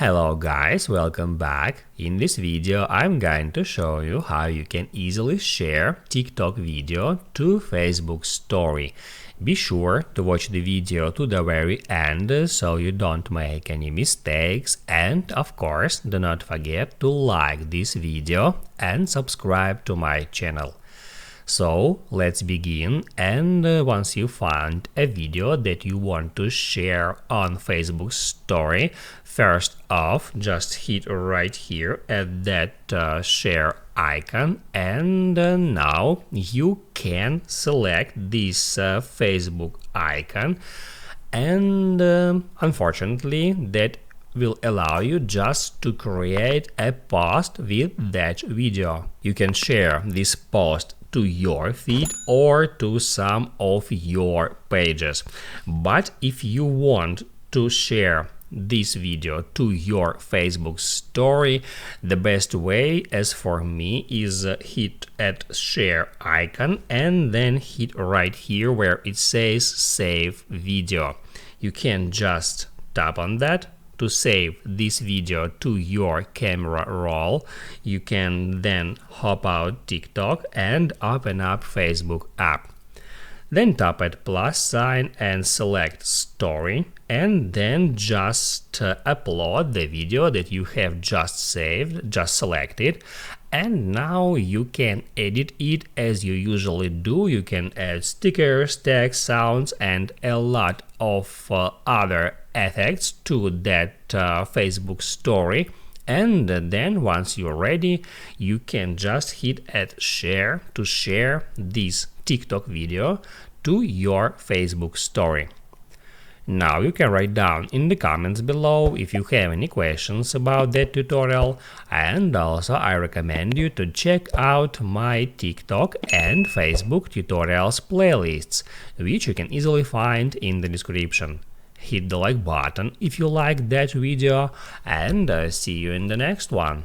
Hello guys, welcome back. In this video I'm going to show you how you can easily share TikTok video to Facebook story. Be sure to watch the video to the very end so you don't make any mistakes, and of course do not forget to like this video and subscribe to my channel. So let's begin, and once you find a video that you want to share on Facebook story, first off just hit right here at that share icon, and now you can select this Facebook icon, and unfortunately that will allow you just to create a post with that video. You can share this post to your feed or to some of your pages. But if you want to share this video to your Facebook story, the best way, as for me, is hit at share icon and then hit right here where it says save video. You can just tap on that to save this video to your camera roll. You can then hop out TikTok and open up Facebook app. Then tap at plus sign and select story, and then just upload the video that you have just selected. And now you can edit it as you usually do. You can add stickers, text, sounds, and a lot of other effects to that Facebook story. And then once you're ready, you can just hit at share to share this TikTok video to your Facebook story. Now you can write down in the comments below if you have any questions about that tutorial, and also I recommend you to check out my TikTok and Facebook tutorials playlists, which you can easily find in the description. Hit the like button if you liked that video, and see you in the next one.